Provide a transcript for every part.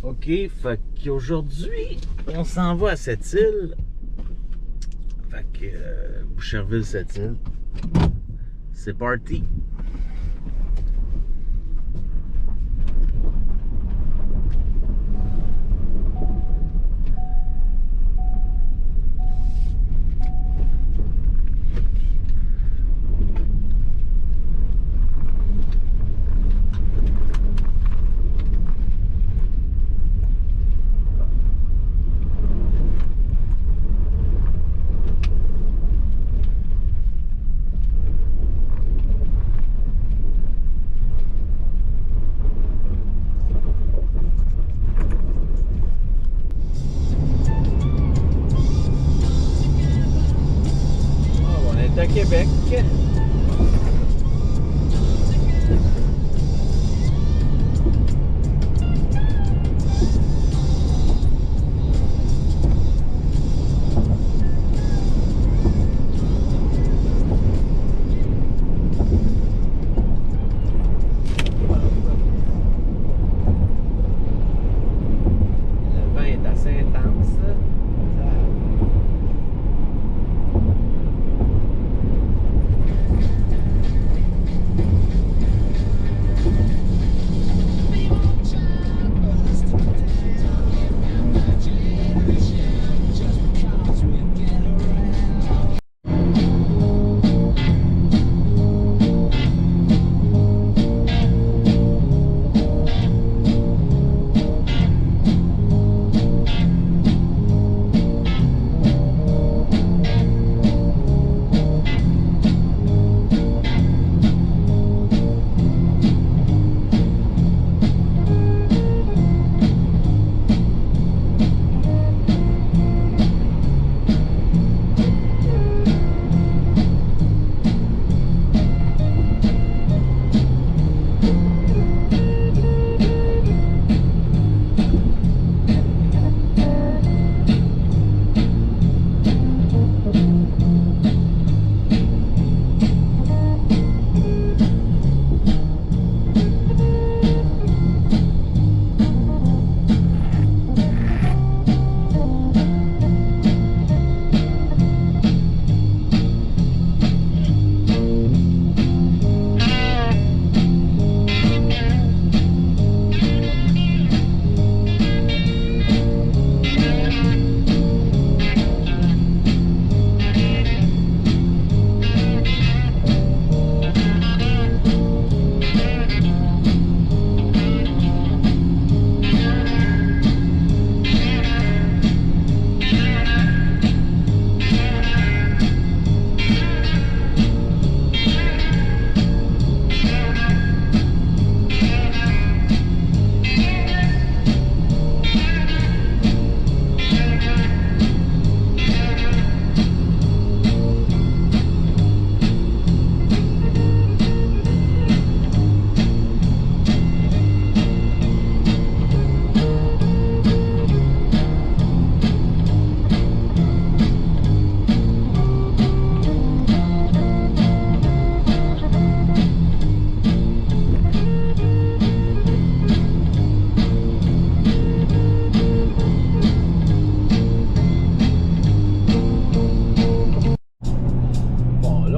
OK, fait qu'aujourd'hui, on s'en va à Sept-Îles. Fait que Boucherville-Sept-Îles. C'est parti! On est à Québec. Le vent est assez intense.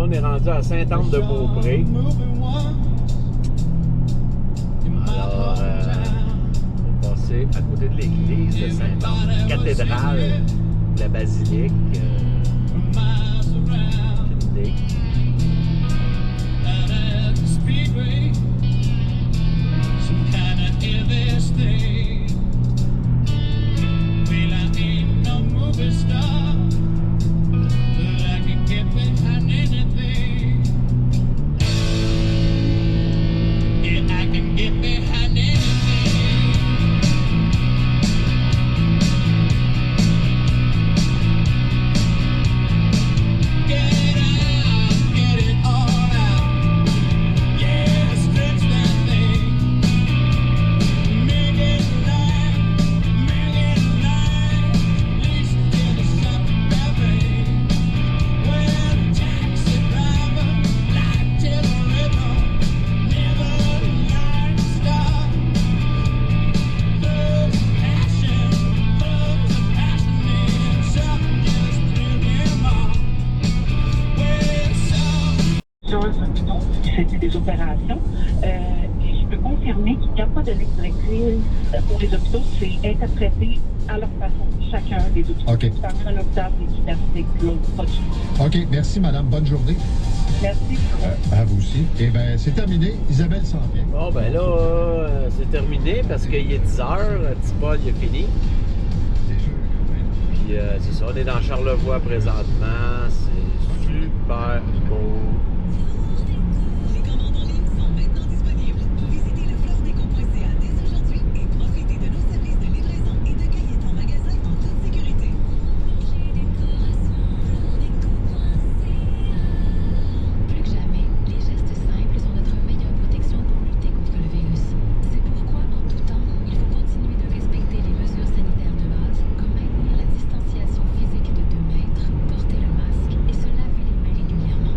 On est rendu à Sainte-Anne-de-Beaupré. Alors, on va passer à côté de l'église de Sainte-Anne, cathédrale de la basilique. Get qui faisait des opérations. Et je peux confirmer qu'il n'y a pas de ligne directrice pour les hôpitaux. C'est interprété à leur façon, chacun des hôpitaux. OK. Par un hôpital des universités, l'autre pas du tout. OK, merci, madame. Bonne journée. Merci. À vous aussi. Eh bien, c'est terminé. Isabelle s'en vient. Bon, ben là, c'est terminé parce qu'il est 10 heures. Petit Paul, il a fini. Puis, c'est ça, on est dans Charlevoix présentement. C'est super beau. Les commandes en ligne sont maintenant disponibles. Visitez lefleurdéco.ca dès aujourd'hui et profitez de nos services de livraison et de cueillette en magasin en toute sécurité. Plus que jamais, les gestes simples sont notre meilleure protection pour lutter contre le virus. C'est pourquoi, en tout temps, il faut continuer de respecter les mesures sanitaires de base, comme maintenir la distanciation physique de 2 mètres, porter le masque et se laver les mains régulièrement.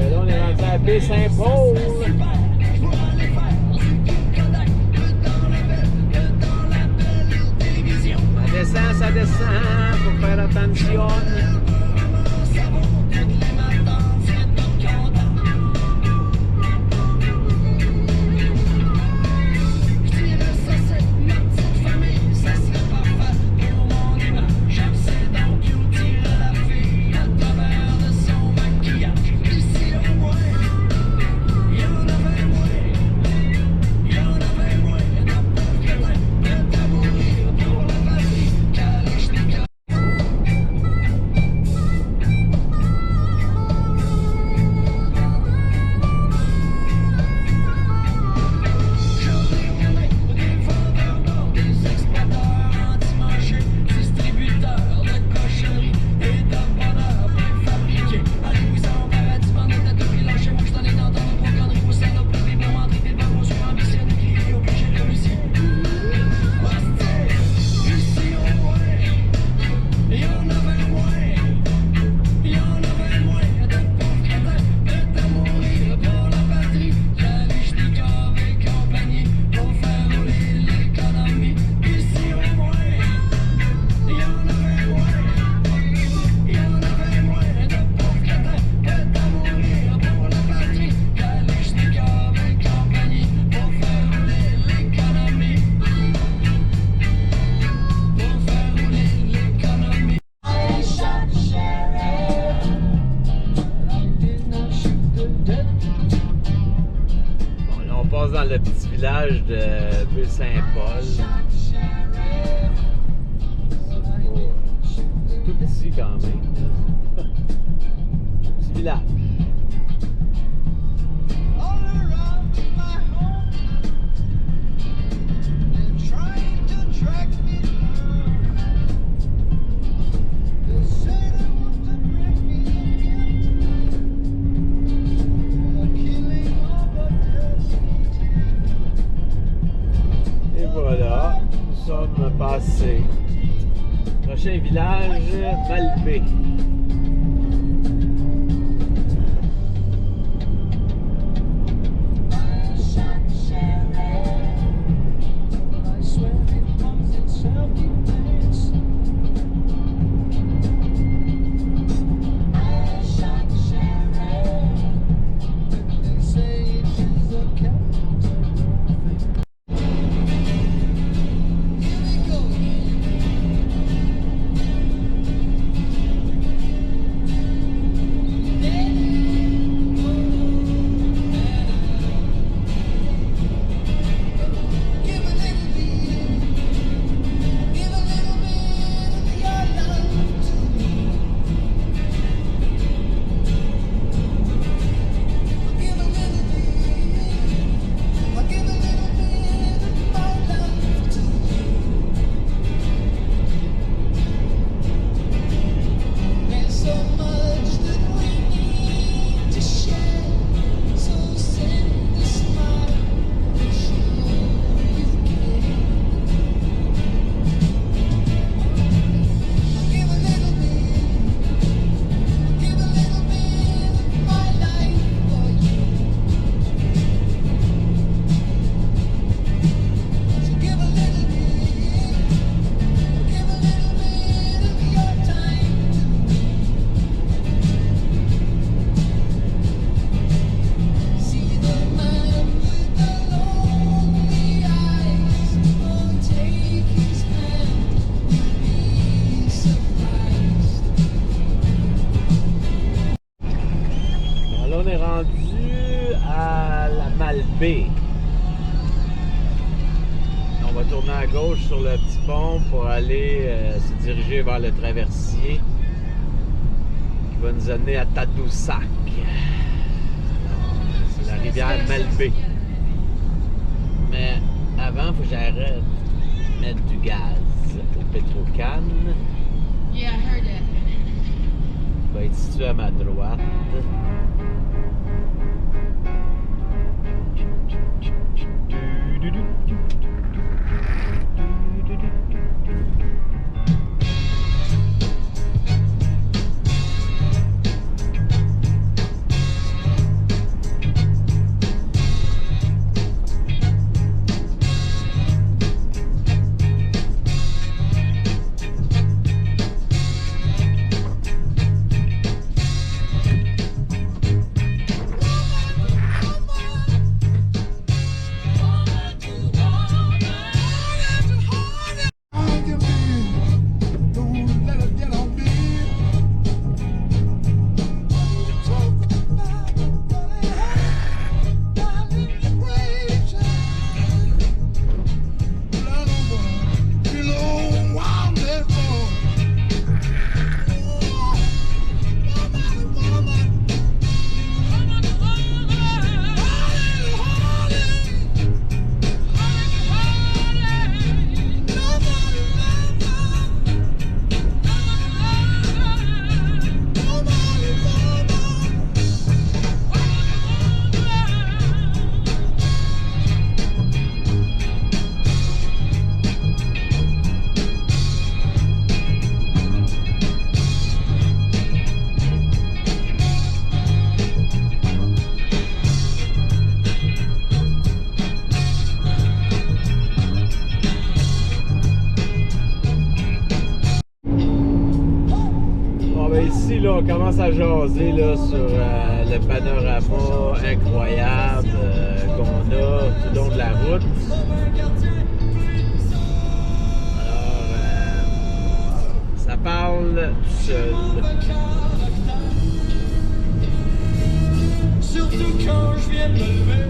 Là, on est rendu à Baie-Saint-Paul. Ça descend, faut faire attention. Dans le petit village de Baie-Saint-Paul. C'est tout petit quand même. Petit village. Voilà, nous sommes passés. Prochain village, Malbaie. est rendu à la Malbaie. On va tourner à gauche sur le petit pont pour aller se diriger vers le traversier qui va nous amener à Tadoussac. C'est la rivière Malbaie. Mais avant, il faut que j'arrête de mettre du gaz au Petrocan. Yeah, I heard that. Il va être situé à ma droite. Ici, là, on commence à jaser là, sur le panorama incroyable qu'on a tout le long de la route. Alors, ça parle tout seul. Surtout quand je viens de me lever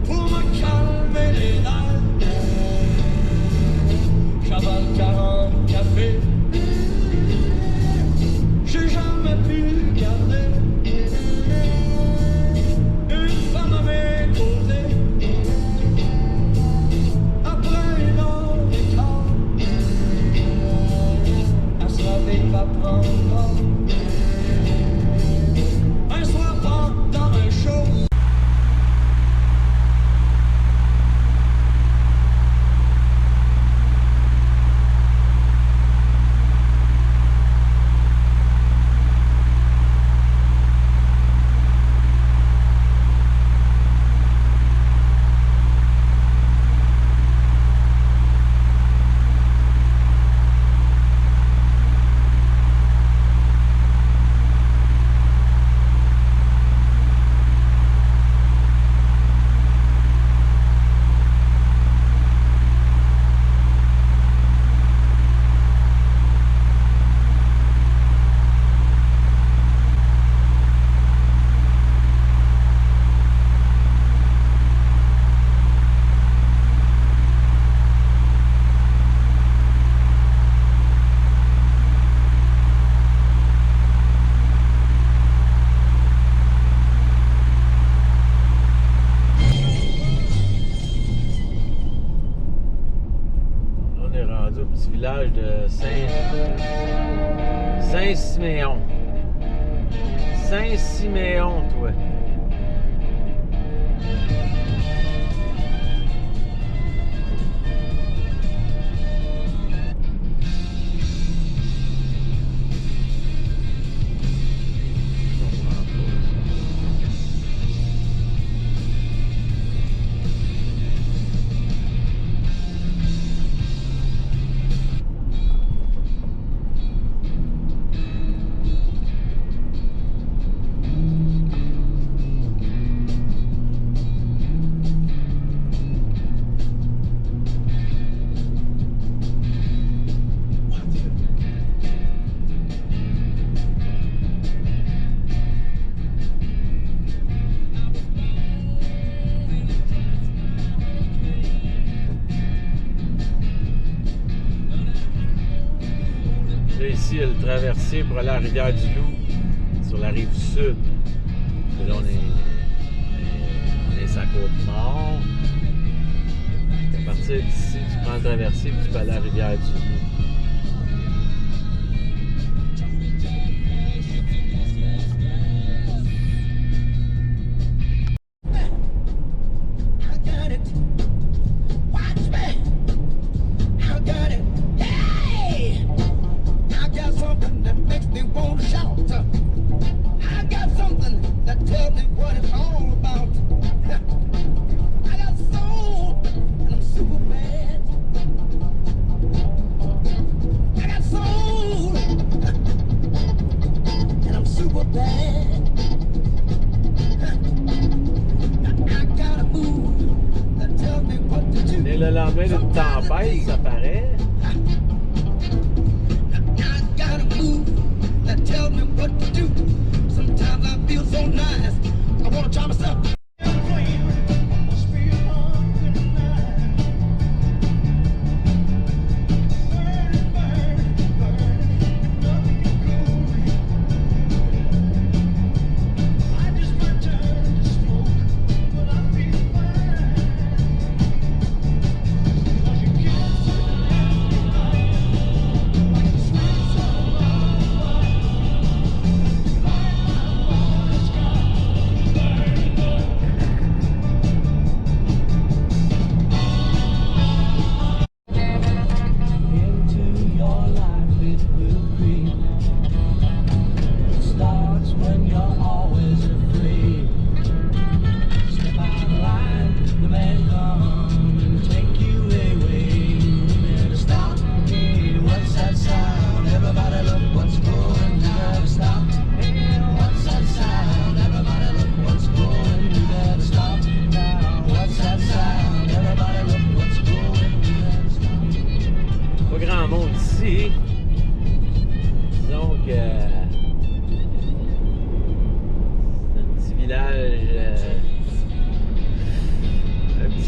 pour me calmer les nerfs. J'avale 40 cafés. J'ai jamais pu garder une femme à mes côtés. Après une heure et quart, à se laver va prendre un soir pendant un show. Au petit village de Saint-Siméon. Saint-Siméon, toi. traversée pour aller à la Rivière-du-Loup, sur la rive sud. Et là, on est sur la Côte-Nord. À partir d'ici, tu prends le traversier et tu peux aller à la Rivière-du-Loup. Et le lendemain d'une tempête, ça paraît.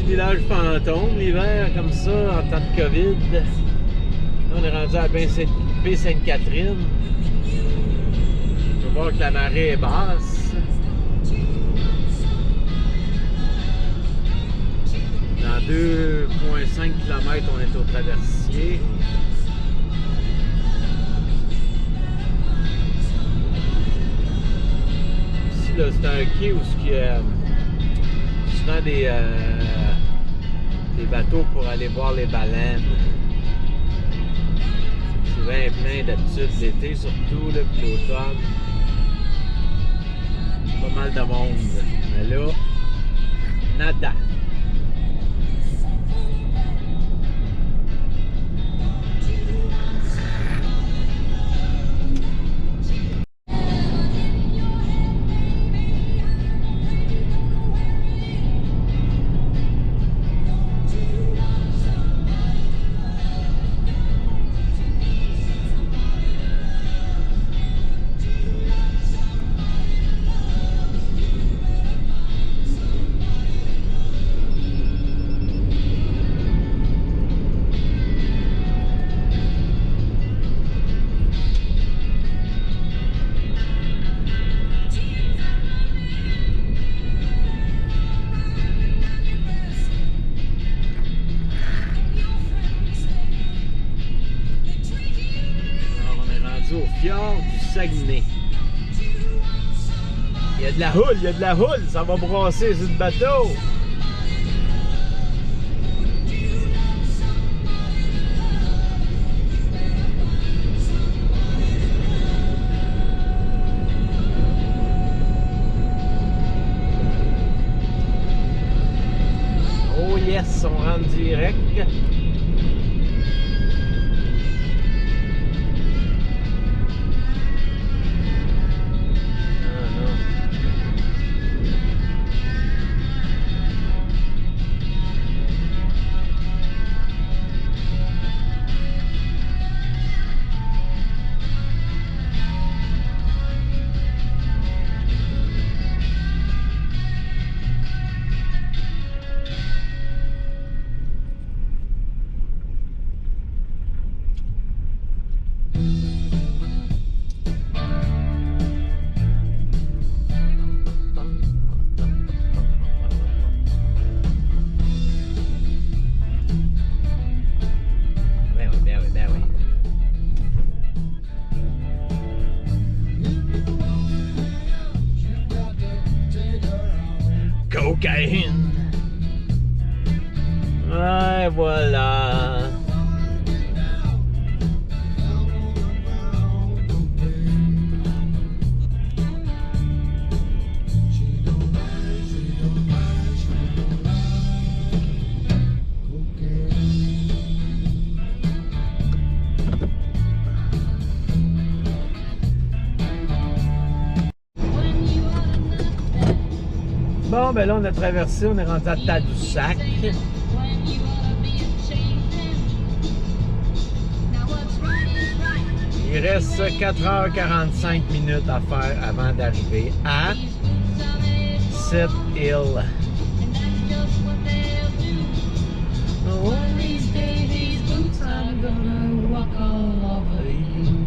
Village fantôme l'hiver comme ça en temps de COVID. Là, on est rendu à baie Sainte-Catherine. On peut voir que la marée est basse. Dans 2,5 km, on est au traversier. Ici, là, c'est un quai où il y a souvent des bateaux pour aller voir les baleines. C'est bien plein d'habitude l'été, surtout là, puis l'automne. Pas mal de monde. Mais là, nada. Au fjord du Saguenay. Il y a de la houle, ça va brasser sur le bateau. Oh yes, on rentre direct. cocaïne. Ouais, voilà. Bon, ben là, on a traversé, on est rendu à Tadoussac. Il reste 4h45 minutes à faire avant d'arriver à cette île. One of these days, these boots are gonna walk all over you.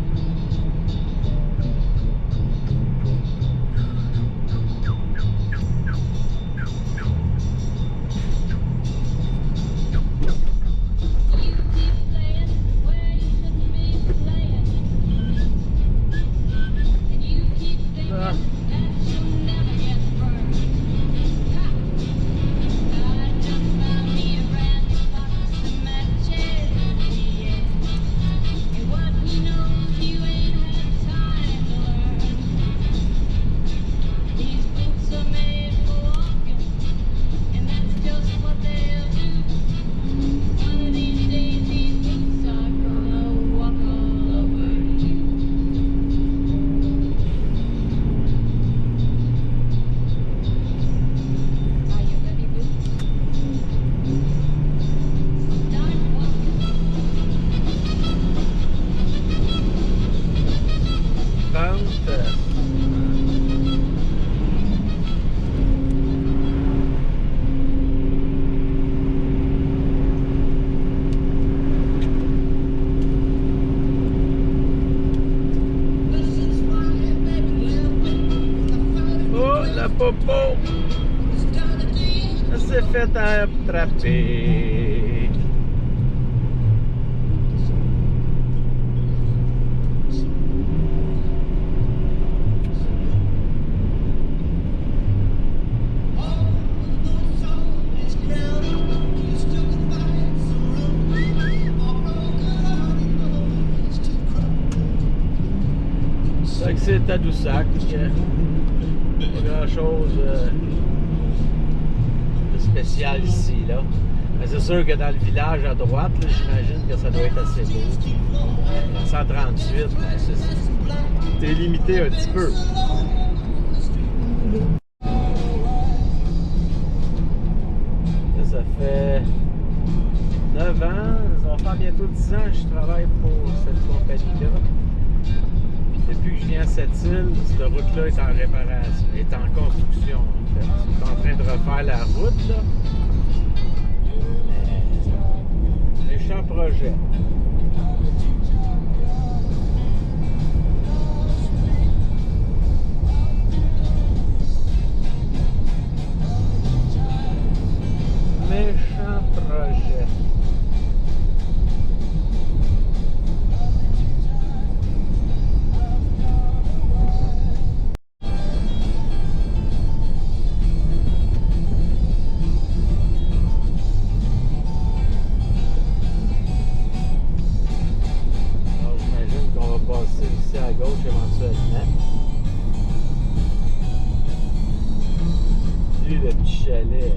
Popo, elle s'est fait attraper. C'est que c'est Tadoussac. Pas grand chose de spécial ici, là. Mais c'est sûr que dans le village à droite, j'imagine que ça doit être assez beau. En 138, t'es limité un petit peu. Ça fait 9 ans, ça va faire bientôt 10 ans que je travaille pour cette compagnie-là. Depuis que je viens à cette île, cette route-là est en réparation, est en construction en fait. Je suis en train de refaire la route là. Mais méchant projet. Méchant projet. Ici à gauche éventuellement. Lui, le petit chalet.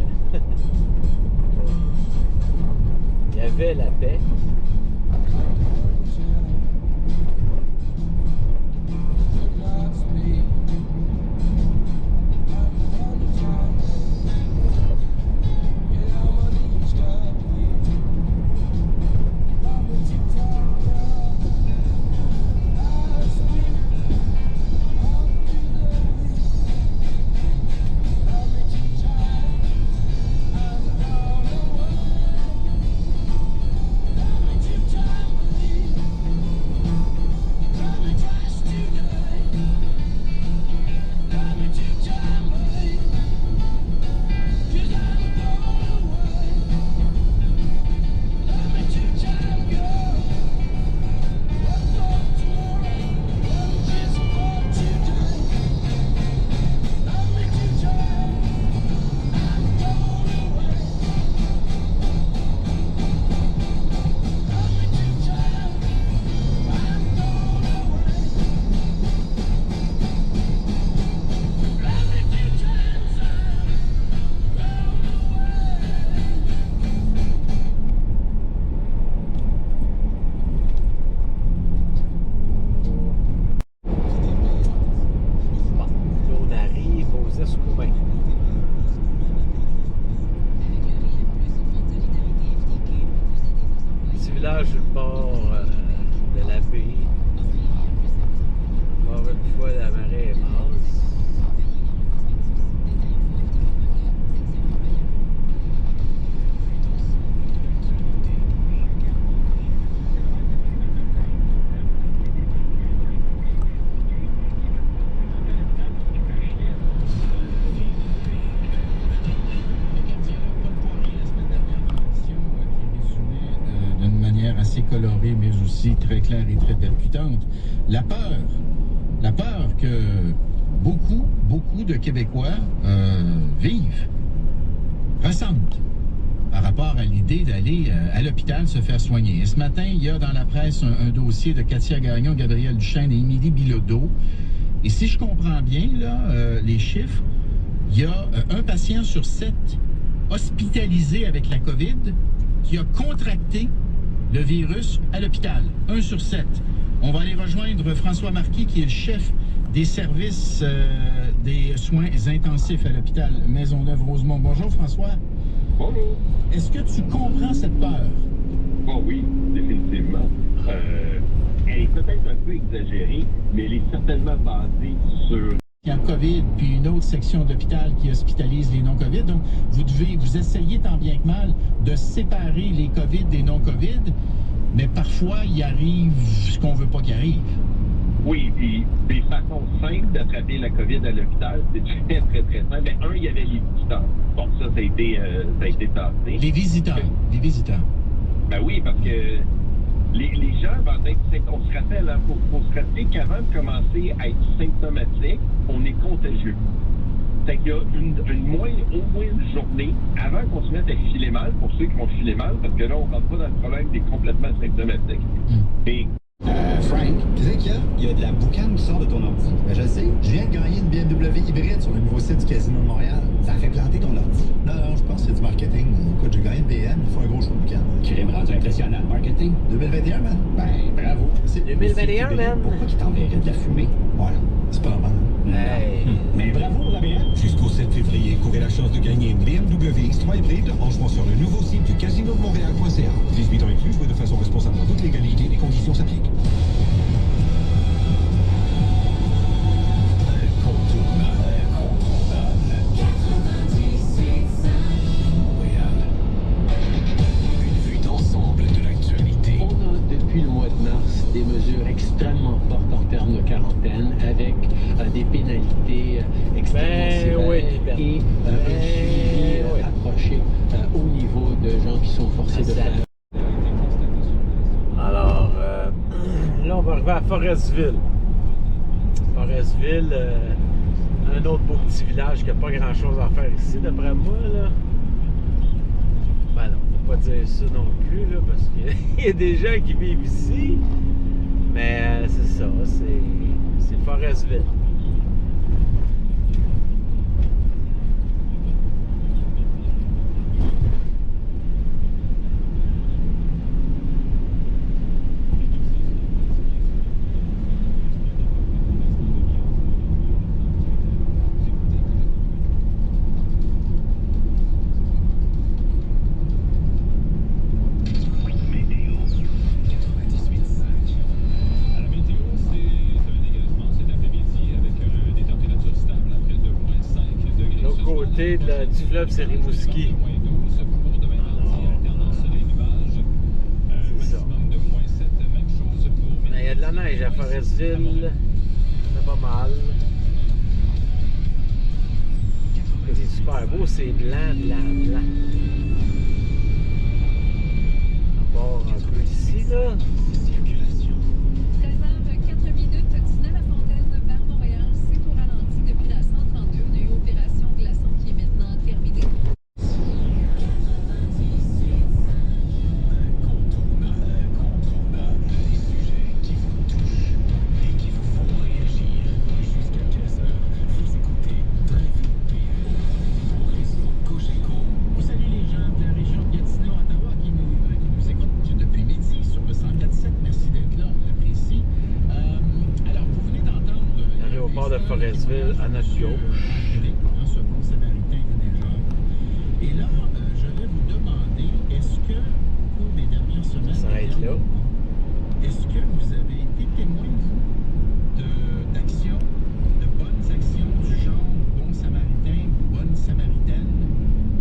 Il y avait la paix. très claire et très percutante. La peur que beaucoup de Québécois vivent, ressentent par rapport à l'idée d'aller à l'hôpital se faire soigner. Et ce matin, il y a dans la presse un dossier de Katia Gagnon, Gabriel Duchesne et Émilie Bilodeau. Et si je comprends bien là, les chiffres, il y a un patient sur 7 hospitalisé avec la COVID qui a contracté le virus à l'hôpital. 1 sur 7. On va aller rejoindre François Marquis, qui est le chef des services des soins intensifs à l'hôpital Maisonneuve-Rosemont. Bonjour François. Bonjour. Est-ce que tu comprends cette peur? Bon, oui, définitivement. Elle est peut-être un peu exagérée, mais elle est certainement basée sur... Il y a COVID, puis une autre section d'hôpital qui hospitalise les non-COVID. Donc, vous essayez tant bien que mal de séparer les COVID des non-COVID, mais parfois, il arrive ce qu'on veut pas qu'il arrive. Oui, puis des façons simples d'attraper la COVID à l'hôpital, c'est très, très, très simple. Mais un, il y avait les visiteurs. Bon, ça a été tassé. Les visiteurs. Ben oui, parce que les gens, on se rappelle, hein, faut se rappeler qu'avant de commencer à être symptomatique, on est contagieux. C'est qu'il y a au moins une journée avant qu'on se mette à filer mal, pour ceux qui vont filer mal, parce que là, on ne rentre pas dans le problème des complètement symptomatiques. Mais Frank, tu sais qu'il y a de la boucane qui sort de ton ordi. Ben, je le sais. Je viens de gagner une BMW hybride sur le nouveau site du Casino de Montréal. Ça a fait planter ton ordi. Non, je pense que c'est du marketing. Écoute, j'ai gagné une BM, il faut un gros show de boucane. Crime rendu impressionnant, le marketing. 2021, man? Ben, bravo. 2021, man? Pourquoi qu'il t'enverrait de la fumée? Voilà. C'est pas normal. Hey. Mais bravo, la BM. Jusqu'au 7 février, courez la chance de gagner une BMW X3 hybride en jouant sur le nouveau site du casino de Montréal.ca. 18 ans inclus, jouez de façon responsable en toute légalité, les conditions s'appliquent. Depuis le mois de mars, des mesures extrêmement fortes en termes de quarantaine, avec des pénalités extrêmement sévères et un suivi approché au niveau de gens qui sont forcés de faire. Alors, là, on va arriver à Forestville. Forestville, un autre beau petit village qui n'a pas grand-chose à faire ici, d'après moi, là. Ben non, faut pas dire ça non plus, là, parce qu'il y a des gens qui vivent ici. Mais c'est ça, c'est Forestville. Du fleuve, c'est Rimouski. C'est ça. Mais il y a de la neige à Forestville. C'est pas mal. C'est super beau, c'est blanc. À part un peu ici, là. 13h04 minutes, Tina-la-Fontaine vers Montréal, c'est au ralenti depuis la 132. On a eu opération glaçon qui est maintenant terminée. De Forestville à notre gauche. Ce bon samaritain de déjà. Et là, je vais vous demander, est-ce que, au cours des dernières semaines, Ça s'arrête là. Est-ce que vous avez été témoin, vous, d'actions, de bonnes actions du genre bon samaritain ou bonne samaritaine?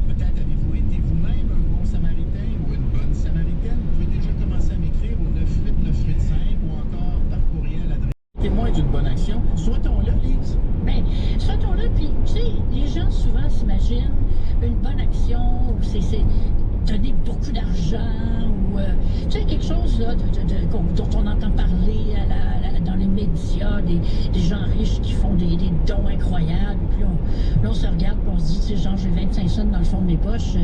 Peut-être avez-vous été vous-même un bon samaritain ou une bonne samaritaine? Vous pouvez déjà commencer à m'écrire au 98985 ou encore par courriel à l'adresse. Témoin d'une bonne action, soit-on là, Lise? Bien, soit-on là, puis, tu sais, les gens souvent s'imaginent une bonne action, ou c'est donner beaucoup d'argent ou tu sais, quelque chose là, dont on entend parler dans les médias, des gens riches qui font des dons incroyables. Puis là, on se regarde et on se dit, tu sais, genre, j'ai 25 cents dans le fond de mes poches,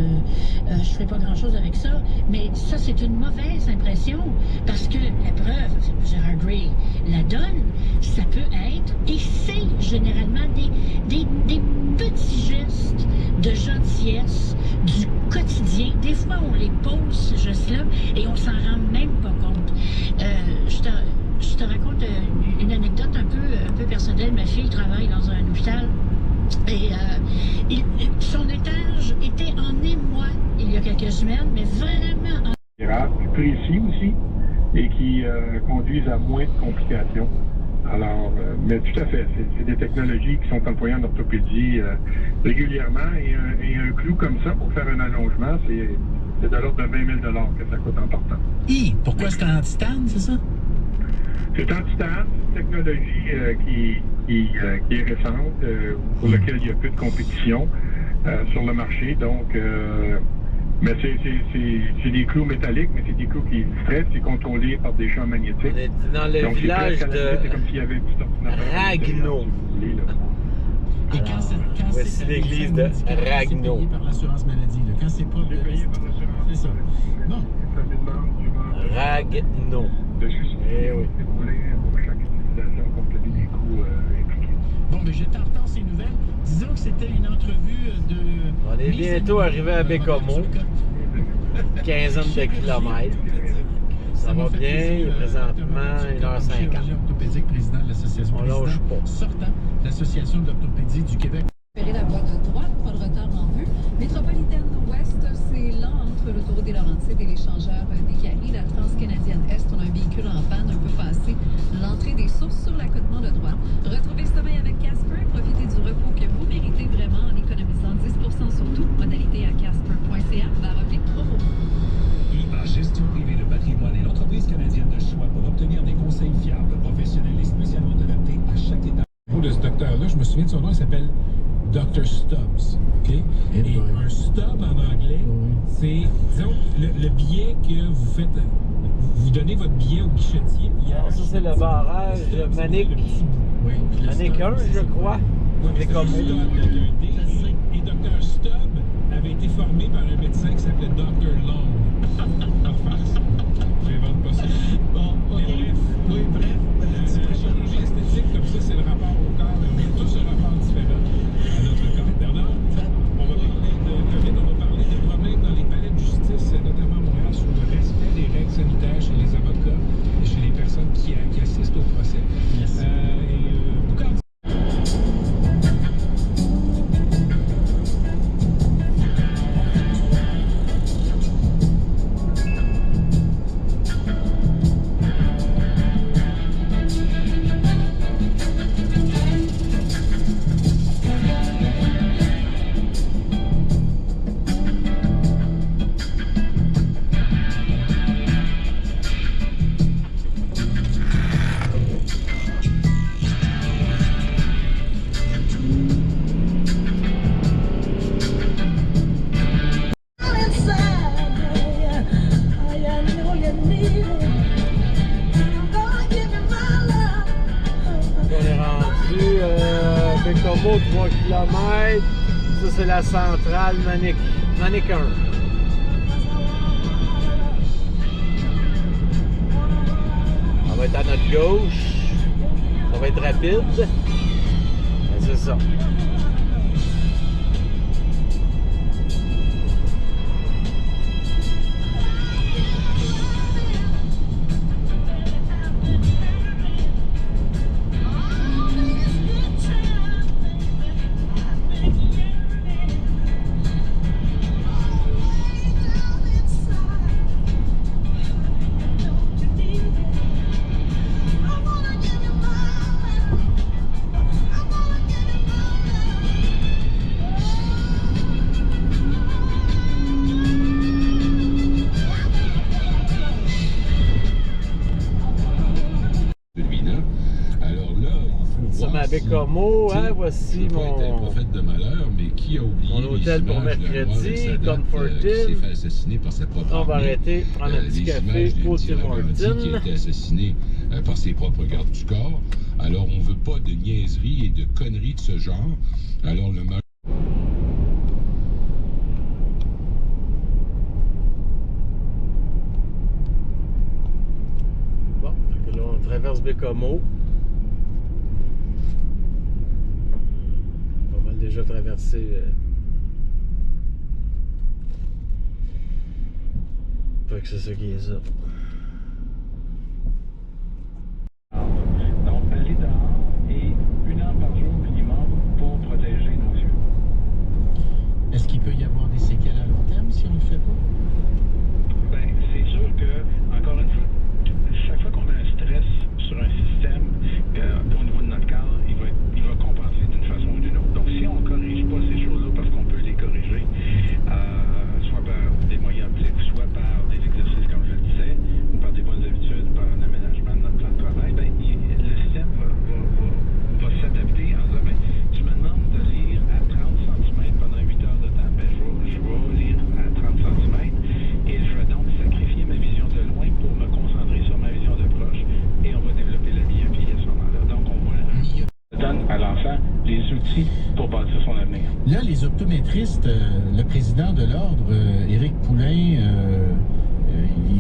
je ferai pas grand-chose avec ça. Mais ça, c'est une mauvaise impression parce que la preuve, Gérard Gray la donne, ça peut être, et c'est généralement des petits gestes de gentillesse du quotidien. Des fois, on les pose, ces gestes-là, et on s'en rend même pas compte. Je te raconte une anecdote un peu personnelle. Ma fille travaille dans un hôpital et son étage était en émoi il y a quelques semaines, mais vraiment en... précis aussi et qui conduisent à moins de complications. Alors, mais tout à fait, c'est des technologies qui sont employées en orthopédie régulièrement et un clou comme ça pour faire un allongement, c'est de l'ordre de 20 000 $ que ça coûte en partant. Pourquoi c'est en titane, c'est ça? C'est en titane, c'est une technologie qui est récente, pour laquelle il y a peu de compétition sur le marché, donc... mais c'est des clous métalliques, mais c'est des clous qui stressent, c'est contrôlé par des champs magnétiques. On est dans le donc, village c'est comme s'il y avait un petit ordinateur. Ragno. Et quand voici l'église de Ragno. C'est payé par l'assurance maladie. Là. Quand c'est pas payé par l'assurance c'est ça. Non. Ragno. De justifier, oui. Pour chaque utilisation compte tenu des coûts impliqués. Bon, mais je t'entends ces nouvelles. Disons que c'était une entrevue de... On est bientôt arrivé à Bécomo. Quinzaine de kilomètres. Ça va bien, il est présentement 1h50. Orthopédique, président de l'association. On lâche pas. Sortant de l'Association de l'orthopédie du Québec. La voie de droite, pas de retard en vue. Métropolitaine ouest, c'est lent entre l'autoroute des Laurentides et l'échangeur des Caries. La transcanadienne est, on a un véhicule en panne un peu passé. L'entrée des sources sur l'accotement de droite. Retrouvez sommeil avec Casper. Profitez du repos que vous méritez vraiment en économisant 10% sur tout. Modalité à casper.ca/promo. IA Gestion privée de patrimoine est l'entreprise canadienne de choix pour obtenir des conseils fiables, professionnels et spécialement adaptés à chaque étape. De ce docteur-là, je me souviens de son nom, il s'appelle Dr. Stubbs. OK? Et un stub en anglais, c'est, disons, le billet que vous faites. Vous donnez votre billet au guichetier. Ça, c'est le barrage Manic. Oui. Manic 1, je crois. Et Dr. Stubb avait été formé par un médecin qui s'appelait Dr. Long. En face. J'invente pas ça. Bon, bref. La chirurgie esthétique, comme ça, c'est le rapport au corps. On a tous un rapport différent à notre corps. Bernard, on va parler de COVID, on va parler de problèmes dans les palais de justice, notamment à Montréal, sur le respect des règles sanitaires chez les avocats et chez les personnes qui assistent au procès. Yes. Bécomo, 3 km. Ça, c'est la centrale Manic 1. On va être à notre gauche. Ça va être rapide. Ben, c'est ça. à Bécomo, hein, voici mon... T'es un prophète de malheur, mais qui a oublié mon hôtel pour mercredi, Comfortin. Qui s'est fait assassiner par sa propre On va armée. arrêter, prendre un petit café au Tim Hortons. Qui a été assassiné par ses propres gardes du corps. Alors, on veut pas de niaiseries et de conneries de ce genre. Alors, le Bon, là, on traverse Bécomo. Pas mal déjà traversé. Fait que c'est ça qui est ça. Donc, aller dehors et 1 heure par jour minimum pour protéger nos yeux. Est-ce qu'il peut y avoir des séquelles à long terme si on ne le fait pas? Ben, c'est sûr que, encore une fois, chaque fois qu'on a un stress sur un système, au niveau de notre corps, il va compenser d'une façon ou d'une autre. Donc, si on ne corrige pas ces choses-là parce qu'on peut les corriger, soit par des moyens optiques, soit par des exercices, comme je le disais, ou par des bonnes habitudes, par un aménagement de notre plan de travail, ben, le système va s'adapter en disant, ben, tu me demandes de lire à 30 cm pendant 8 heures de temps, ben, je vais lire à 30 cm et je vais donc sacrifier ma vision de loin pour me concentrer sur ma vision de proche et on va développer la myopie à ce moment-là. Donc, on donne à l'enfant les outils pour bâtir son avenir. Là, les optométristes, le président de l'Ordre, Éric Poulain,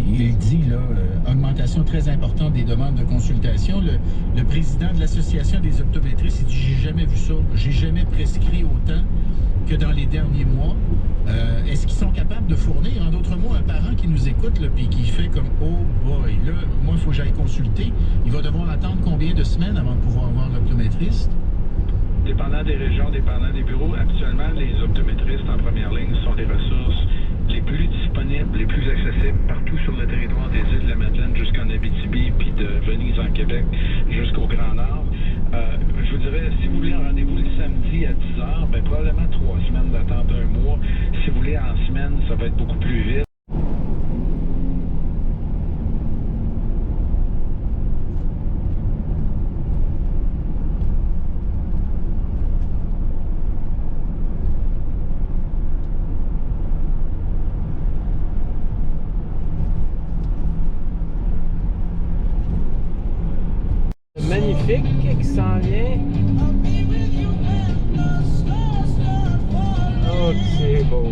il dit là, augmentation très importante des demandes de consultation. Le président de l'Association des optométristes, il dit, j'ai jamais vu ça, j'ai jamais prescrit autant que dans les derniers mois. Est-ce qu'ils sont capables de fournir, en d'autres mots, un parent qui nous écoute là, puis qui fait comme « Oh boy, là, moi, il faut que j'aille consulter », il va devoir attendre combien de semaines avant de pouvoir voir l'optométriste? Dépendant des régions, dépendant des bureaux, actuellement, les optométristes en première ligne sont les ressources les plus disponibles, les plus accessibles partout sur le territoire des îles de la Madeleine jusqu'en Abitibi, puis de Venise en Québec jusqu'au Grand Nord. Je vous dirais, si vous voulez un rendez-vous le samedi à 10h, ben, probablement 3 semaines d'attente d'un mois. Si vous voulez en semaine, ça va être beaucoup plus vite. Magnifique qui s'en vient. Oh, c'est beau.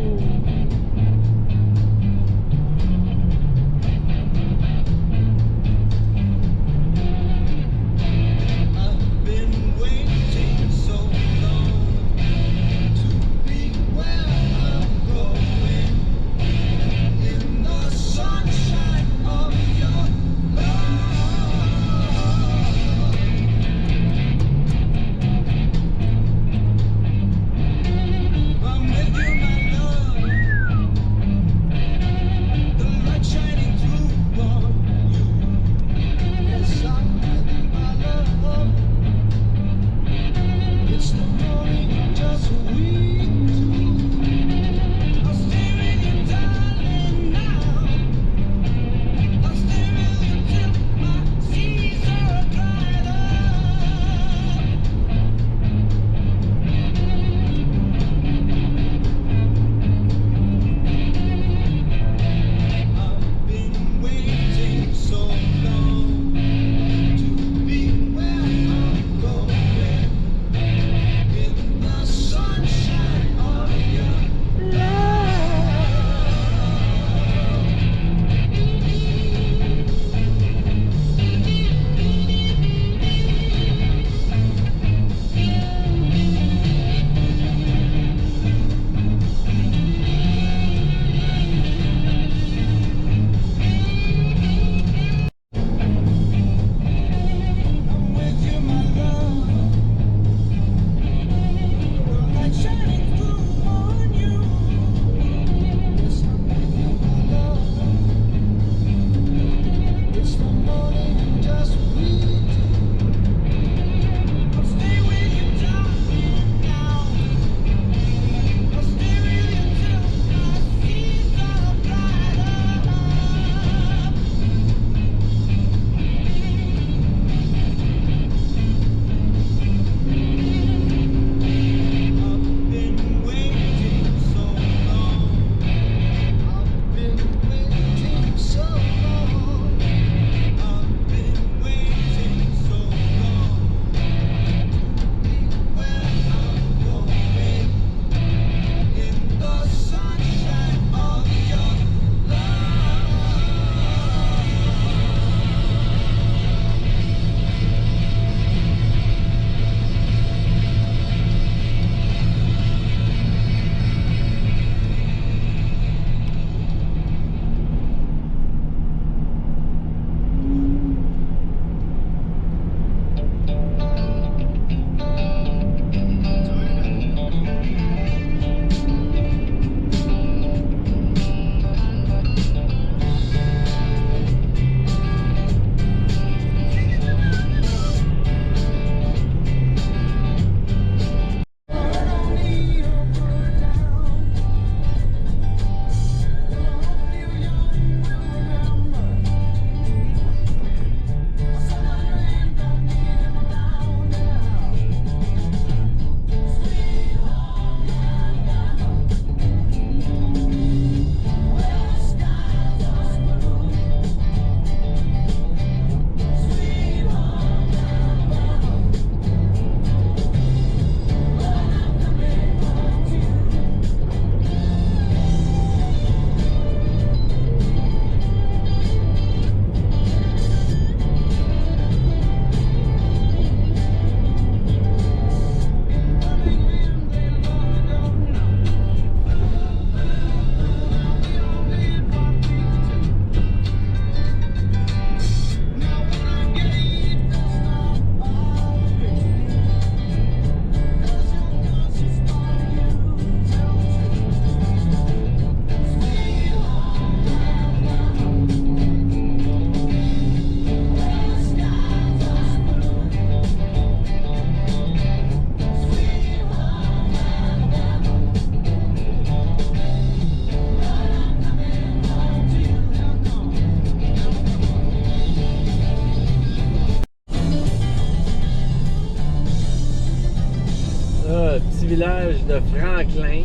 Là, petit village de Franklin.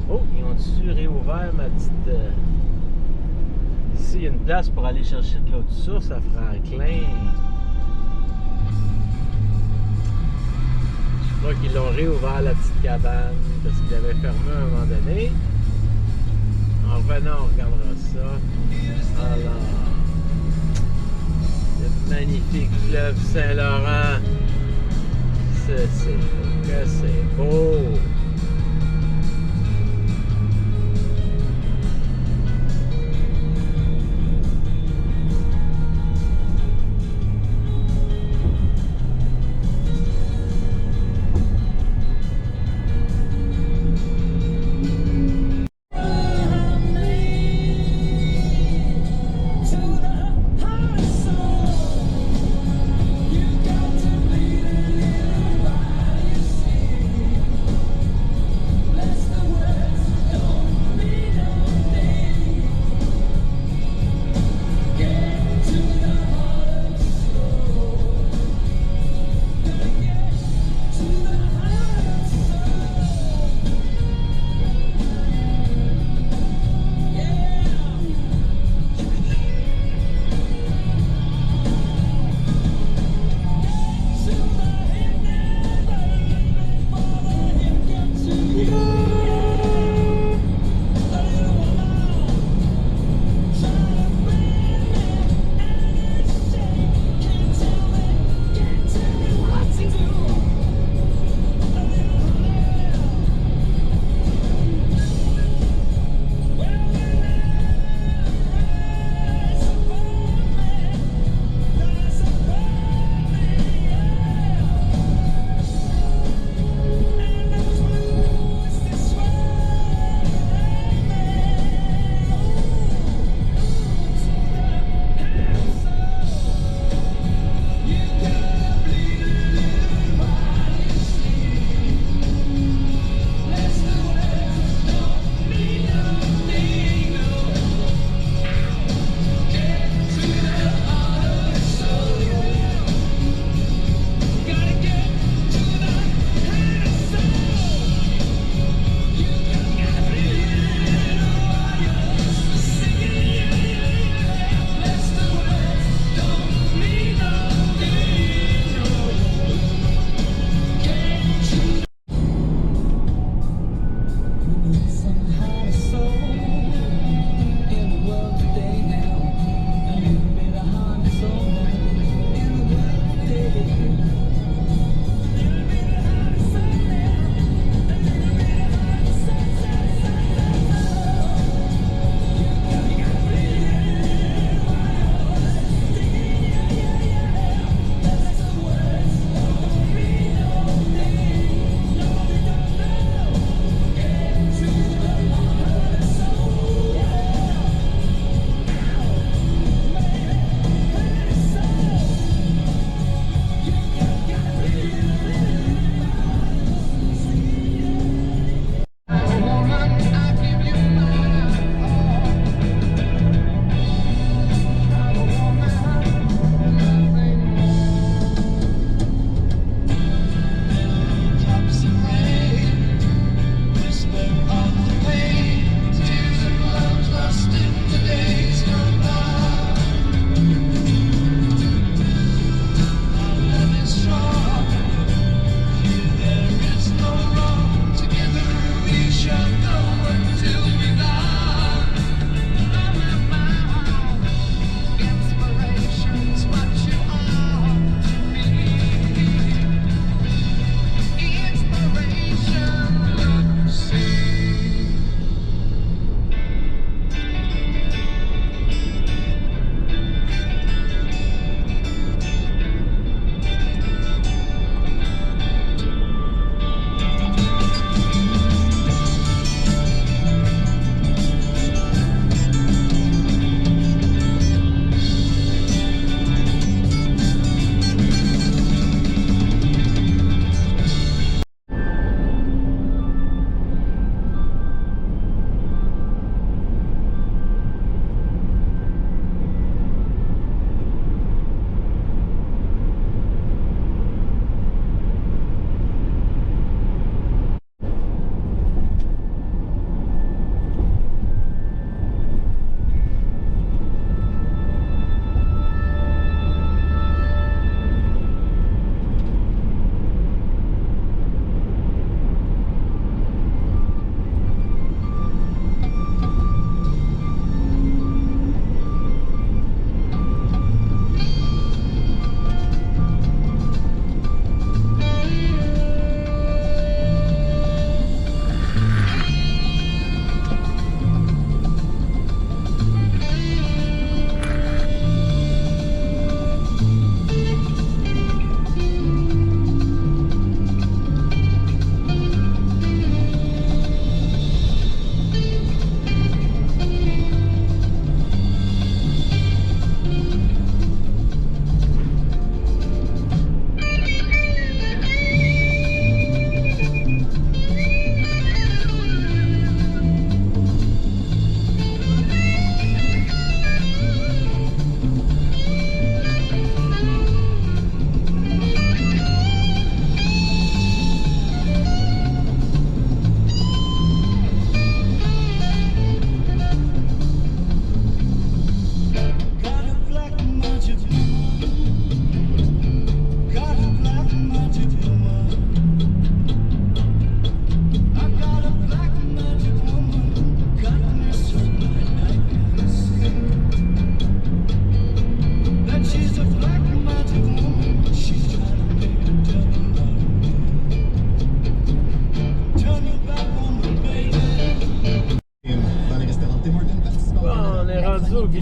Oh, ils ont-tu réouvert ma petite... Ici, il y a une place pour aller chercher de l'eau de source à Franklin. Je crois qu'ils l'ont réouvert la petite cabane parce qu'ils l'avaient fermé à un moment donné. En revenant, on regardera ça. Alors, le magnifique fleuve Saint-Laurent. C'est beau.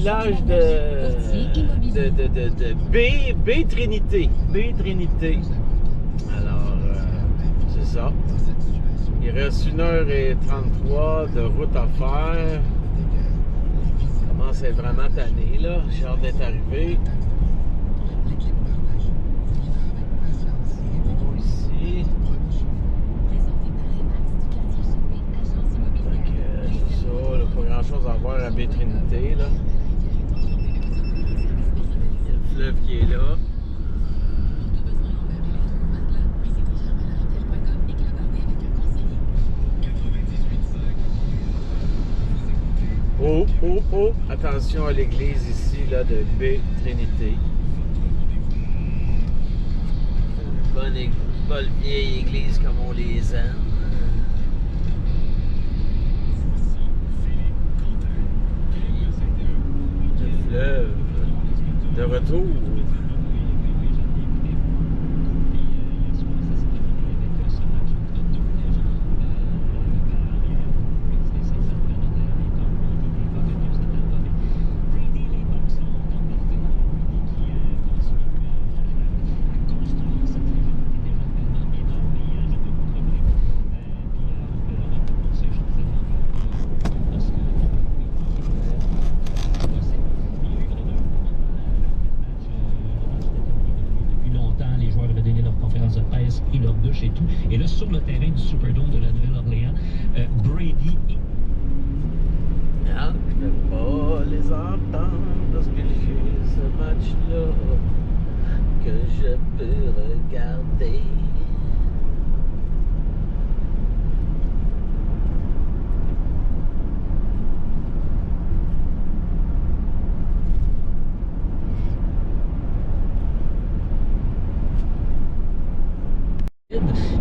village de B Trinité. B Trinité. Alors, c'est ça. Il reste 1h33 de route à faire. Je commence à être vraiment tanné, là. J'ai hâte d'être arrivé. Ici. C'est ça, là, pas grand chose à voir à B Trinité, là. Il y a le fleuve qui est là. Oh, oh, oh! Attention à l'église ici, là, de B Trinité. Une bonne vieille église comme on les aime. Le fleuve de retour. pris leur douche et tout. Et là, sur le terrain du Superdome de la Nouvelle-Orléans, Brady... Ah, je ne peux pas les entendre parce que j'ai ce match-là que je peux regarder.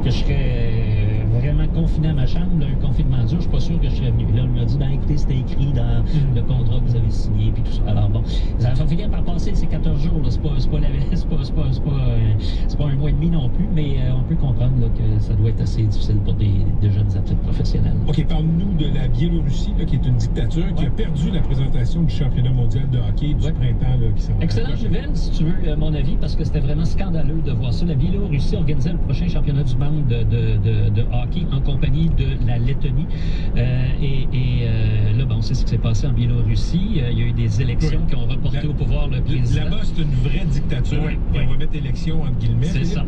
Que je serais vraiment confiné à ma chambre, là, un confinement dur, je suis pas sûr que je serais venu. Là, on m'a dit, ben écoutez, c'était écrit dans le contrat que vous avez signé, puis tout ça. Alors bon, ça va finir par passer ces 14 jours, là. C'est pas un mois et demi non plus, mais on peut comprendre là, que ça doit être assez difficile pour des jeunes athlètes professionnels. OK, parle-nous de la Biélorussie, là, qui est une dictature qui a perdu la présentation du championnat mondial de hockey du printemps là, qui s'en va. Excellente nouvelle, si tu veux, mon avis, parce que c'était vraiment scandaleux de voir ça. La Biélorussie organisait le prochain championnat du monde de hockey en compagnie de la Lettonie. Là, ben, on sait ce qui s'est passé en Biélorussie. Il y a eu des élections qui ont reporté au pouvoir le président. Là-bas, c'est une vraie dictature. Et on va mettre élection entre guillemets. C'est ça.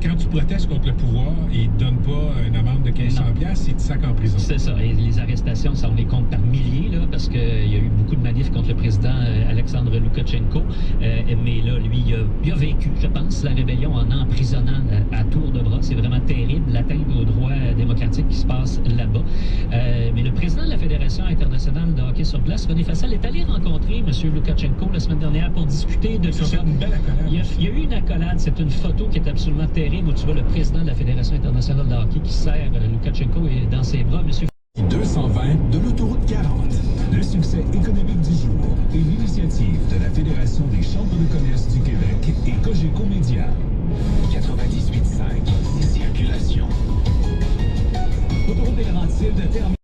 Quand tu protestes contre le pouvoir et ils ne donnent pas une amende de 1500$, c'est du sac en prison. C'est ça. Et les arrestations, ça on les compte par milliers, là, parce qu'il y a eu beaucoup de manifs contre le président Alexandre Loukachenko. Mais là, lui, il a vécu, je pense, la rébellion en emprisonnant à tour de bras. C'est vraiment terrible, l'atteinte aux droits démocratiques qui se passe là-bas. Mais le président de la Fédération internationale de hockey sur glace, René Fassel, est allé rencontrer M. Loukachenko la semaine dernière pour discuter de tout ça. Une belle accolade. Il y a eu une accolade. C'est une photo qui est absolument terrible où tu vois le président de la Fédération internationale de hockey qui serre Loukachenko dans ses bras. M. 220 de l'autoroute 40. Le succès économique du jour et l'initiative de la Fédération des chambres de commerce du Québec et Cogeco Média. 98.5 circulation. Autoroute des Laurentides termine.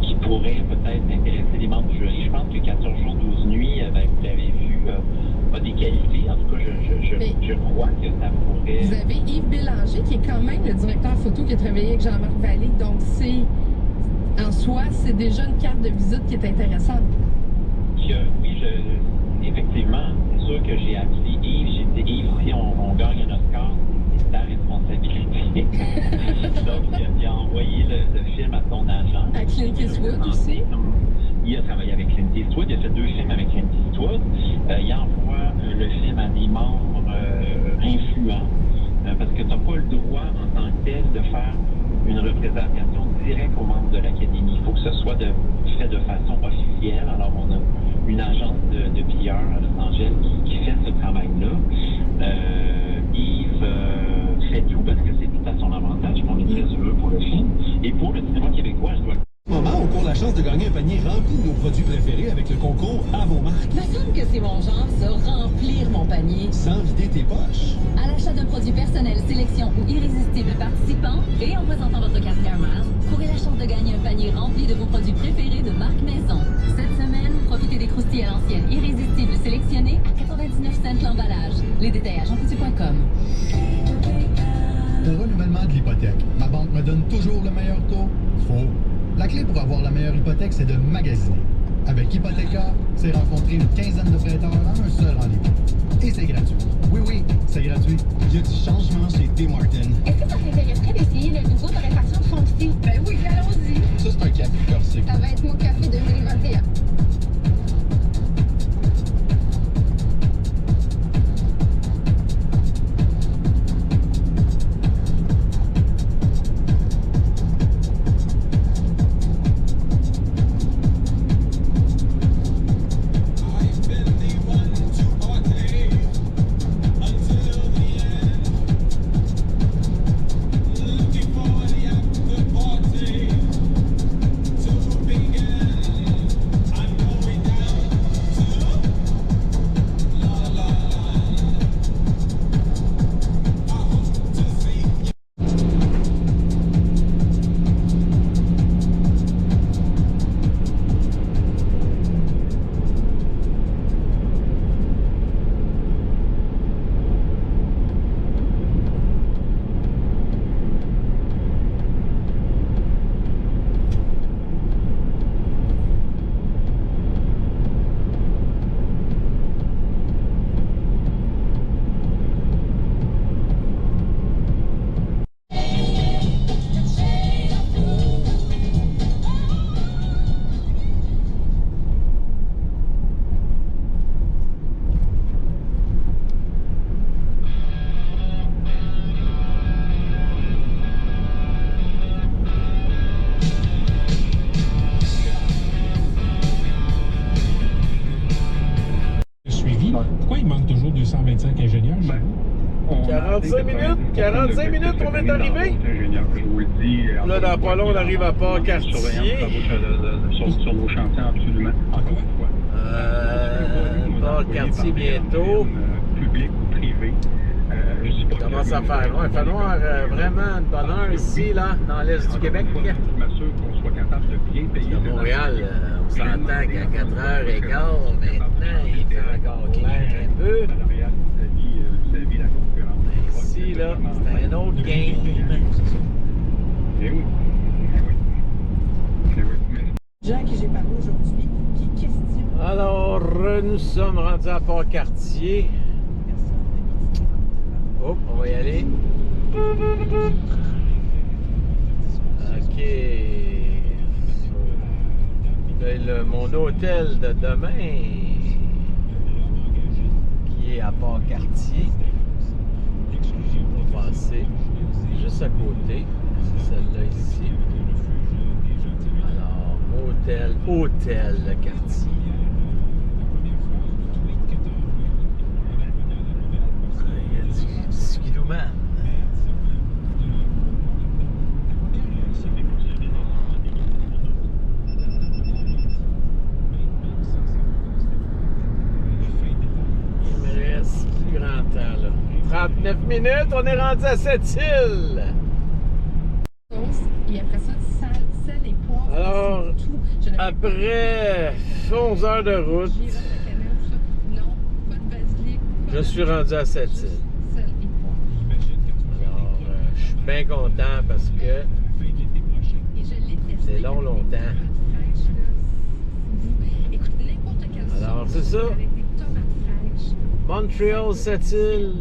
Qui pourrait peut-être intéresser les membres du jury. Je pense que 14 jours, 12 nuits, ben, vous l'avez vu, a des qualités. En tout cas, je crois que ça pourrait... Vous avez Yves Bélanger, qui est quand même le directeur photo qui a travaillé avec Jean-Marc Vallée. Donc, en soi, c'est déjà une carte de visite qui est intéressante. Oui, effectivement, c'est sûr que j'ai appelé Yves. J'ai dit, Yves, si on gagne un Oscar, c'est ta responsabilité. Donc, il a envoyé le film à son agent. À Clint Eastwood aussi. Il a travaillé avec Clint Eastwood. Il a fait 2 films avec Clint Eastwood. Il envoie le film à des membres influents parce que tu n'as pas le droit en tant que tel de faire une représentation directe aux membres de l'Académie. Il faut que ce soit fait de façon officielle. Alors, on a une agence de PR à Los Angeles qui fait ce travail-là. Yves fait tout parce que c'est tout à son avantage. On est très heureux pour le film. Et pour le cinéma québécois, je dois... Moment, on court la chance de gagner un panier rempli de nos produits préférés avec le concours À vos marques. Il me semble que c'est mon genre, ça, remplir mon panier. Sans vider tes poches. À l'achat d'un produit personnel, sélection ou irrésistible participant et en présentant votre carte Carmaz, courez la chance de gagner un panier rempli de vos produits préférés de marque maison. Cette semaine, profitez des croustilles artificielle irrésistible sélectionnée à 99 cents l'emballage. Les détails à jeancoutu.com. Au renouvellement de l'hypothèque, ma banque me donne toujours le meilleur taux? Faux. La clé pour avoir la meilleure hypothèque, c'est de magasiner. Avec Hypothéca, c'est rencontrer une quinzaine de prêteurs en un seul rendez-vous. Et c'est gratuit. Oui, c'est gratuit. Il y a du changement chez Tim Hortons. Est-ce que ça t'intéresserait d'essayer le nouveau torréfaction de Fonti? Ben oui, allons-y. Ça, c'est un café corsé. Ça va être mon café 2021. Pourquoi il manque toujours 225 ingénieurs? 45 minutes, on est arrivé. Là, dans pas long, on arrive à Port-Cartier. Sur nos chantiers, absolument. Port-Cartier bientôt. Public ou privé. Commence à faire loin. Il va falloir vraiment de bonne heure ici, là, dans l'est du Québec. Je m'assure qu'on soit capable de bien payer. À Montréal, on s'entend qu'à 4h15, maintenant, il fait encore clair un peu. Ici, là, c'est un autre game. Eh oui. Gens qui j'ai parlé aujourd'hui, qui questionnent. Alors, nous sommes rendus à Port-Cartier. Oh, on va y aller. OK. Mon hôtel de demain, qui est à Port-Cartier. On va passer juste à côté. C'est celle-là ici. Alors, hôtel de quartier. Il y a du skidooman. Il me reste plus grand temps, là. 39 minutes, on est rendu à Sept-Îles. Et après ça, sel et poivre. Alors, après 11 heures de route, je suis rendu à Sept-Îles. Alors, je suis bien content parce que c'est longtemps. Alors, c'est ça. Montréal, Sept-Îles,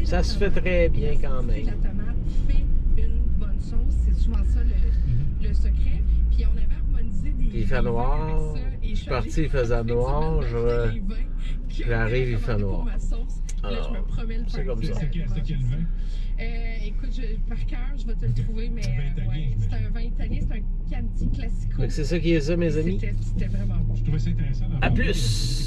ça se fait très bien quand même. La tomate fait une bonne sauce, c'est souvent ça le secret. Puis on avait harmonisé des. Puis il fait noir. Je suis parti, il faisait noir. J'arrive, il fait noir. Alors, c'est comme ça. C'est quel vin? Écoute, par cœur, je vais te le trouver, mais c'est un vin italien, c'est un Chianti Classico. C'est ça qui est ça, mes amis. C'était vraiment bon. Je trouvais ça intéressant. À plus!